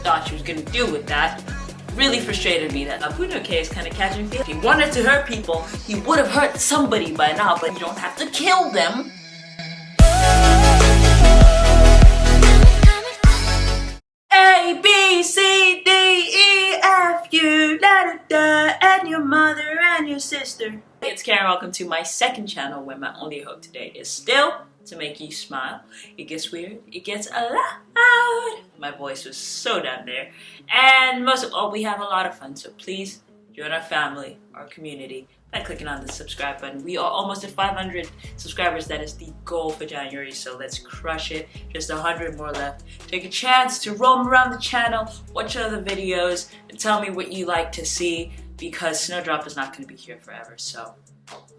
thought she was gonna deal with that. Really frustrated me that Apunoke is kind of catching feelings. If he wanted to hurt people, he would have hurt somebody by now, but you don't have to kill them. A, B, C, D, E, F, U, da, da, da, and your mother and your sister. It's Karen, welcome to my second channel where my only hope today is still to make you smile. It gets weird, it gets a lot loud. My voice was so down there. And most of all, we have a lot of fun, so please join our family, our community, by clicking on the subscribe button. We are almost at 500 subscribers. That is the goal for January, so let's crush it. Just 100 more left. Take a chance to roam around the channel, watch other videos, and tell me what you like to see, because Snowdrop is not going to be here forever. So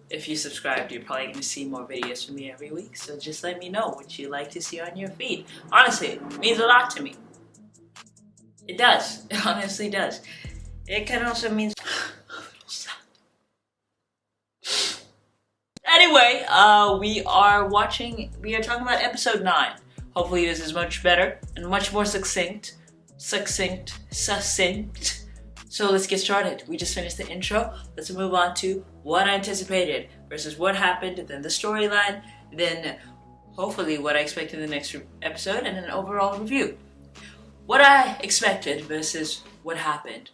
if you subscribed, you're probably going to see more videos from me every week. So just let me know what you like to see on your feed. Honestly, it means a lot to me. It does. It honestly does. It can also mean Anyway, we are talking about episode 9. Hopefully this is much better and much more succinct. So let's get started. We just finished the intro. Let's move on to what I anticipated versus what happened, then the storyline, then hopefully what I expect in the next episode, and an overall review. What I expected versus what happened.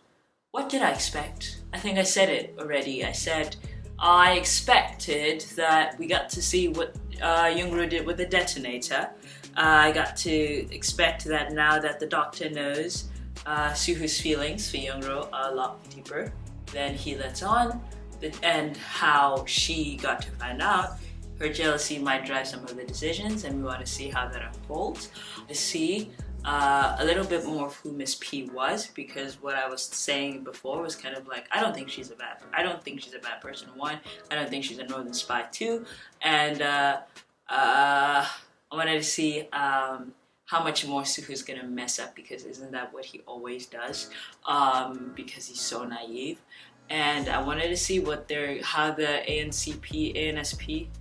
What did I expect? I think I said it already. I said I expected that we got to see what Jung did with the detonator. I got to expect that now that the doctor knows Suho's feelings for Jung a lot deeper than he lets on, and how she got to find out. Her jealousy might drive some of the decisions, and we want to see how that unfolds. To see a little bit more of who Miss P was, because what I was saying before was kind of like, I don't think she's a bad person, 1. I don't think she's a Northern spy, 2. And I wanted to see how much more Suho's gonna mess up, because isn't that what he always does? Because he's so naive. And I wanted to see how the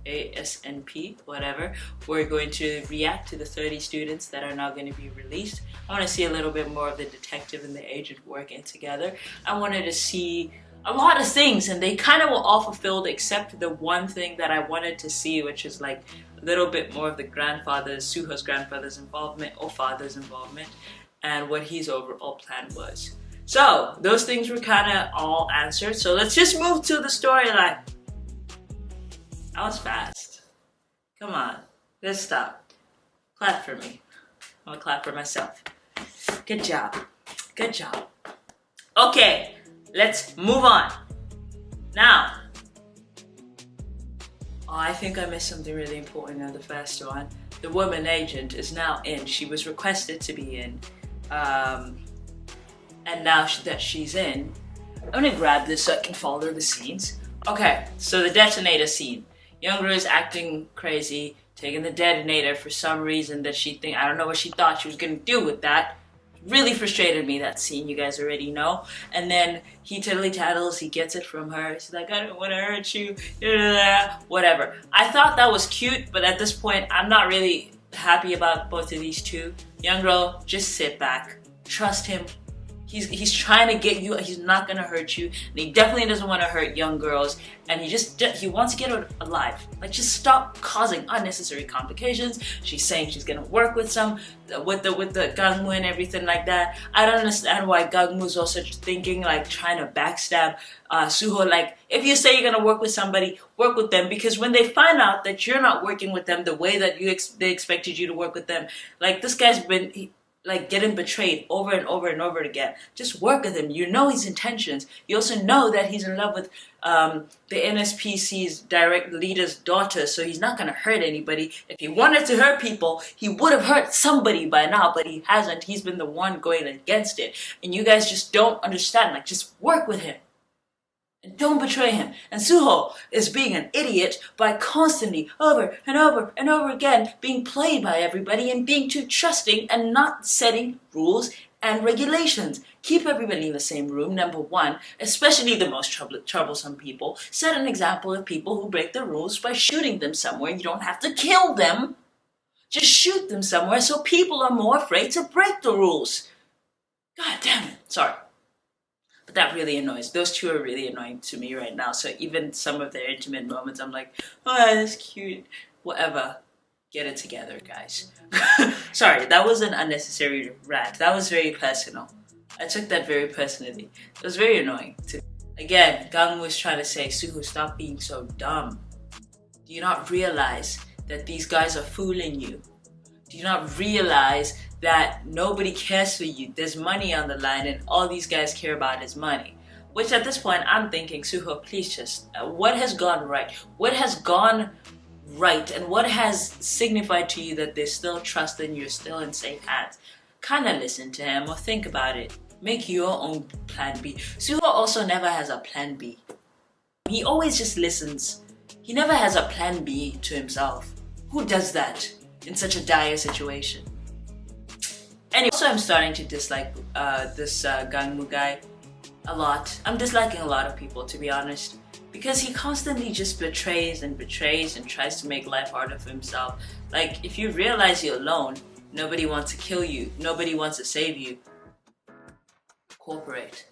ASNP, whatever, were going to react to the 30 students that are now going to be released. I want to see a little bit more of the detective and the agent working together. I wanted to see a lot of things, and they kind of were all fulfilled except the one thing that I wanted to see, which is like a little bit more of the Suho's grandfather's involvement, or father's involvement, and what his overall plan was. So, those things were kind of all answered. So let's just move to the storyline. That was fast. Come on, let's stop. Clap for me. I'm gonna clap for myself. Good job. Good job. Okay, let's move on. Now, I think I missed something really important in the first one. The woman agent is now in. She was requested to be in. And now that she's in, I'm gonna grab this so I can follow the scenes. Okay, so the detonator scene. Jung is acting crazy, taking the detonator for some reason that I don't know what she thought she was gonna do with that. Really frustrated me, that scene, you guys already know. And then he tiddly-taddles, he gets it from her. He's like, I don't wanna hurt you, whatever. I thought that was cute, but at this point, I'm not really happy about both of these two. Jung, just sit back, trust him. He's trying to get you. He's not gonna hurt you, and he definitely doesn't want to hurt young girls. And he wants to get her alive. Like, just stop causing unnecessary complications. She's saying she's gonna work with the Gangmu and everything like that. I don't understand why Gangmu's also thinking like trying to backstab Suho. Like, if you say you're gonna work with somebody, work with them, because when they find out that you're not working with them the way that they expected you to work with them, like this guy's been. Like getting betrayed over and over and over again. Just work with him. You know his intentions. You also know that he's in love with the NSPC's direct leader's daughter, so he's not gonna hurt anybody. If he wanted to hurt people, he would have hurt somebody by now, but he hasn't. He's been the one going against it. And you guys just don't understand. Like, just work with him. And don't betray him. And Suho is being an idiot by constantly, over and over and over again, being played by everybody and being too trusting and not setting rules and regulations. Keep everybody in the same room, number 1, especially the most troublesome people. Set an example of people who break the rules by shooting them somewhere. You don't have to kill them. Just shoot them somewhere so people are more afraid to break the rules. God damn it. Sorry. But that really annoys. Those two are really annoying to me right now. So even some of their intimate moments, I'm like, oh, that's cute. Whatever. Get it together, guys. Sorry, that was an unnecessary rant. That was very personal. I took that very personally. It was very annoying. Again, Gang was trying to say, Suho, stop being so dumb. Do you not realize that these guys are fooling you? Do you not realize that nobody cares for you? There's money on the line and all these guys care about is money. Which at this point, I'm thinking, Suho, please just, what has gone right? What has gone right and what has signified to you that there's still trust and you're still in safe hands? Kind of listen to him or think about it. Make your own plan B. Suho also never has a plan B. He always just listens. He never has a plan B to himself. Who does that in such a dire situation? Anyway, also I'm starting to dislike this Gangmu guy a lot. I'm disliking a lot of people, to be honest, because he constantly just betrays and tries to make life harder for himself. Like, if you realize you're alone, nobody wants to kill you, nobody wants to save you, cooperate.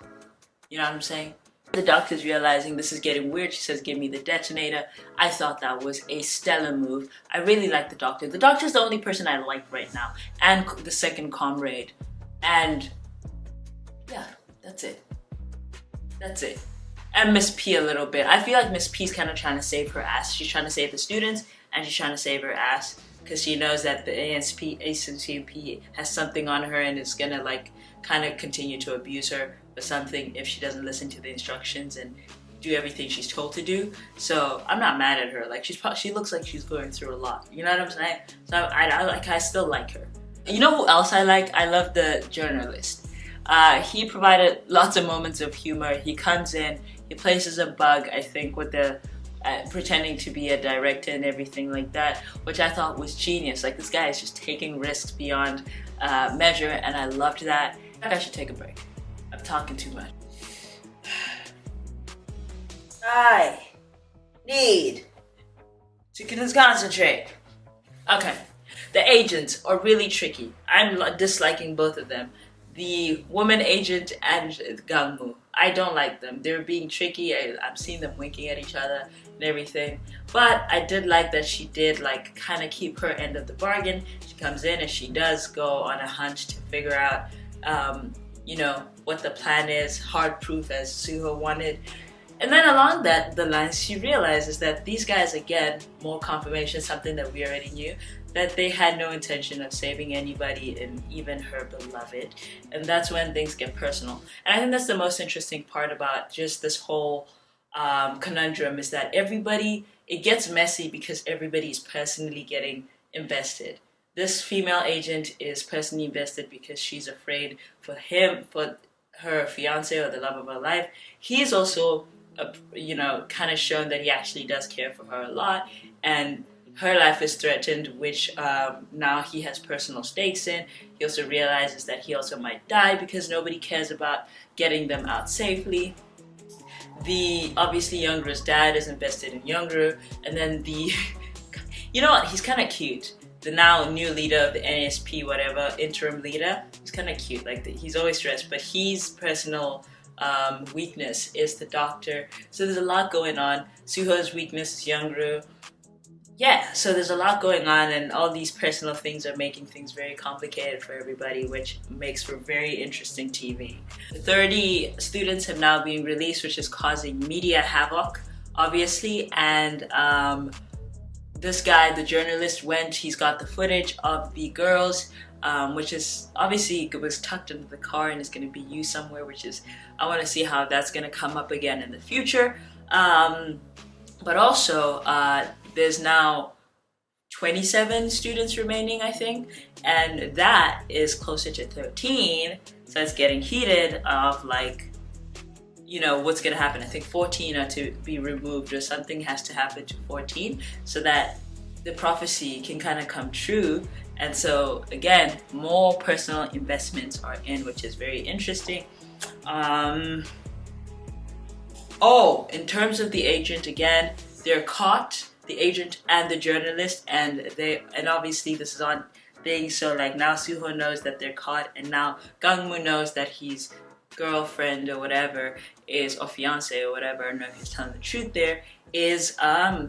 You know what I'm saying? The doctor's realizing this is getting weird. She says, give me the detonator. I thought that was a stellar move. I really like the doctor. The doctor's the only person I like right now. And the second comrade. And yeah, that's it. That's it. And Miss P a little bit. I feel like Miss P's kind of trying to save her ass. She's trying to save the students and she's trying to save her ass because she knows that the ASCP has something on her and is gonna like kind of continue to abuse her or something if she doesn't listen to the instructions and do everything she's told to do. So I'm not mad at her. Like she looks like she's going through a lot. You know what I'm saying? So I still like her. You know who else I like? I love the journalist. He provided lots of moments of humor. He comes in, he places a bug, I think, with the pretending to be a director and everything like that, which I thought was genius. Like, this guy is just taking risks beyond measure, and I loved that. I should take a break. I'm talking too much. I need to concentrate. Okay, the agents are really tricky. I'm disliking both of them. The woman agent and Gangmu. I don't like them. They're being tricky. I'm seeing them winking at each other and everything. But I did like that she did like kind of keep her end of the bargain. She comes in and she does go on a hunt to figure out you know, what the plan is, hard proof as Suho wanted. And then along the lines, she realizes that these guys, again, more confirmation, something that we already knew, that they had no intention of saving anybody and even her beloved. And that's when things get personal. And I think that's the most interesting part about just this whole conundrum is that it gets messy because everybody is personally getting invested. This female agent is personally invested because she's afraid for her fiance or the love of her life. He's also, you know, kind of shown that he actually does care for her a lot, and her life is threatened, which now he has personal stakes in. He also realizes that he also might die because nobody cares about getting them out safely. Obviously Youngru's dad is invested in Youngru, and then you know what, he's kind of cute. The now new leader of the NSP, whatever, interim leader, he's kind of cute. Like, he's always stressed, but his personal weakness is the doctor. So there's a lot going on. Suho's weakness is Youngru. Yeah, so there's a lot going on, and all these personal things are making things very complicated for everybody, which makes for very interesting TV. 30 students have now been released, which is causing media havoc, obviously, and this guy, the journalist, he's got the footage of the girls, which is obviously was tucked into the car and is going to be used somewhere, which is, I want to see how that's going to come up again in the future. But also, there's now 27 students remaining, I think, and that is closer to 13, so it's getting heated of like, you know, what's gonna happen. I think 14 are to be removed, or something has to happen to 14 so that the prophecy can kind of come true. And so again, more personal investments are in, which is very interesting. Oh, in terms of the agent, again, they're caught, the agent and the journalist, and obviously this is on thing. So like now Suho knows that they're caught, and now Gangmu knows that his girlfriend or whatever is, or fiance or whatever, I don't know if he's telling the truth there, is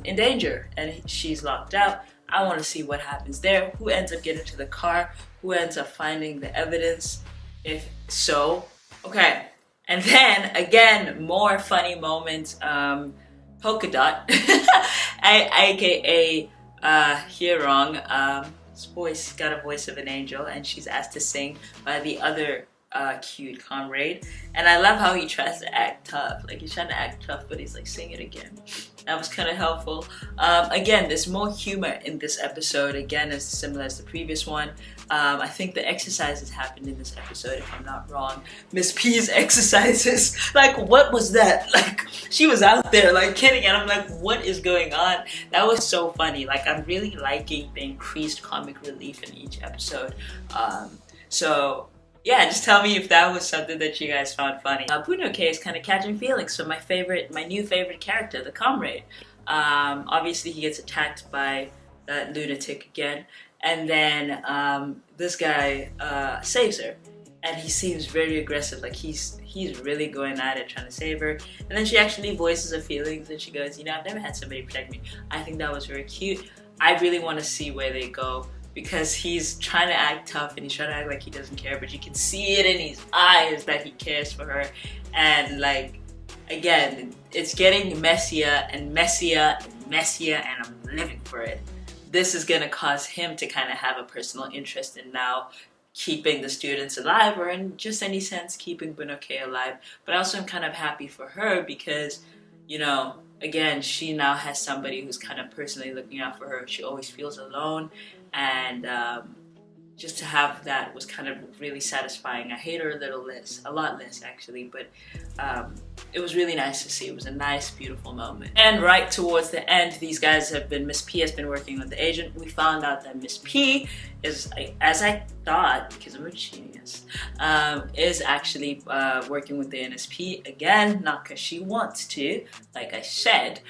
in danger and she's locked out. I want to see what happens there. Who ends up getting to the car? Who ends up finding the evidence? If so, okay. And then again, more funny moments. Polka Dot, aka Hyerong, voice got a voice of an angel, and she's asked to sing by the other cute comrade. And I love how he tries to act tough. Like he's trying to act tough, but he's like, sing it again. That was kind of helpful. Again, there's more humor in this episode. Again, as similar as the previous one. I think the exercises happened in this episode, if I'm not wrong. Miss P's exercises. Like, what was that? Like, she was out there, like, kidding, and I'm like, what is going on? That was so funny. Like, I'm really liking the increased comic relief in each episode. So, yeah, just tell me if that was something that you guys found funny. Bunoke is kind of catching feelings for my new favorite character, the comrade. Obviously, he gets attacked by that lunatic again. And then this guy saves her, and he seems very aggressive. Like he's really going at it, trying to save her. And then she actually voices her feelings, and she goes, "You know, I've never had somebody protect me." I think that was very cute. I really want to see where they go, because he's trying to act tough and he's trying to act like he doesn't care, but you can see it in his eyes that he cares for her. And like, again, it's getting messier and messier and messier, and I'm living for it. This is going to cause him to kind of have a personal interest in now keeping the students alive, or in just any sense keeping Bunoke alive. But I also am kind of happy for her because, you know, again, she now has somebody who's kind of personally looking out for her. She always feels alone, and just to have that was kind of really satisfying. I hate her a lot less actually, but it was really nice to see. It was a nice, beautiful moment. And right towards the end, Miss P has been working with the agent. We found out that Miss P is, as I thought, because I'm a genius, is actually working with the NSP again, not because she wants to, like I said,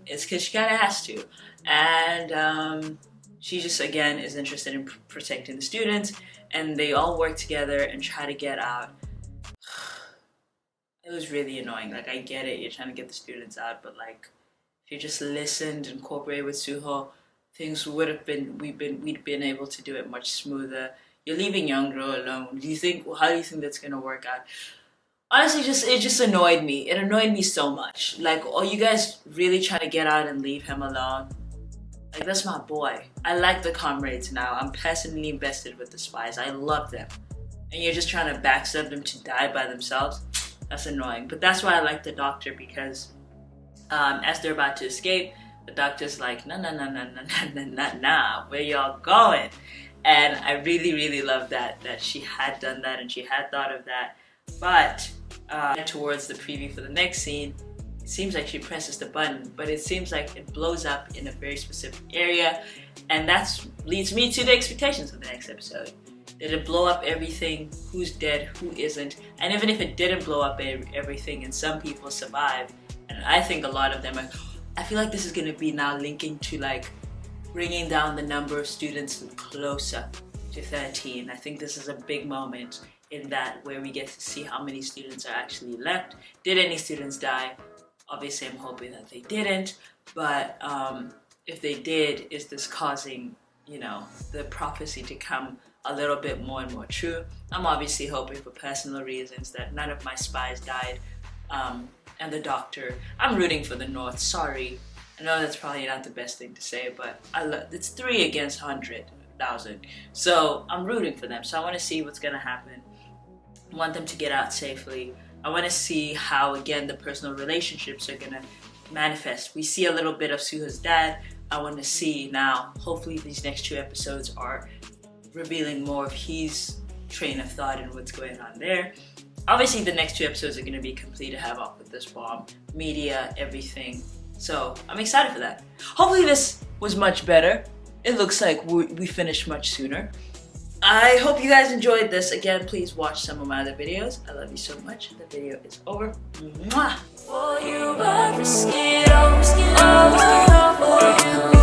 it's because she kind of has to. And she just, again, is interested in protecting the students, and they all work together and try to get out. It was really annoying. Like, I get it, you're trying to get the students out, but like, if you just listened and cooperated with Suho, things would have been, we'd been able to do it much smoother. You're leaving Youngro alone. How do you think that's gonna work out? Honestly, it just annoyed me. It annoyed me so much. Like, oh, you guys really try to get out and leave him alone? Like, that's my boy. I like the comrades now. I'm personally invested with the spies. I love them. And you're just trying to backstab them to die by themselves? That's annoying. But that's why I like the doctor, because as they're about to escape, the doctor's like, nah, where y'all going? And I really, really love that she had done that and she had thought of that. But towards the preview for the next scene, it seems like she presses the button, but it seems like it blows up in a very specific area, and that leads me to the expectations of the next episode. Did it blow up everything? Who's dead? Who isn't? And even if it didn't blow up everything and some people survive, and I think a lot of them are, I feel like this is going to be now linking to like bringing down the number of students closer to 13. I think this is a big moment in that, where we get to see how many students are actually left. Did any students die? Obviously, I'm hoping that they didn't, but if they did, is this causing, you know, the prophecy to come a little bit more and more true? I'm obviously hoping, for personal reasons, that none of my spies died, and the doctor. I'm rooting for the North, sorry. I know that's probably not the best thing to say, but it's 3 against 100,000. So I'm rooting for them, so I want to see what's going to happen. I want them to get out safely. I want to see how, again, the personal relationships are going to manifest. We see a little bit of Suho's dad. I want to see now, hopefully these next 2 episodes are revealing more of his train of thought and what's going on there. Obviously, the next 2 episodes are going to be complete havoc with this bomb, media, everything. So I'm excited for that. Hopefully this was much better. It looks like we finished much sooner. I hope you guys enjoyed this. Again, please watch some of my other videos. I love you so much. The video is over. Mwah! For you, I risk it all, for you.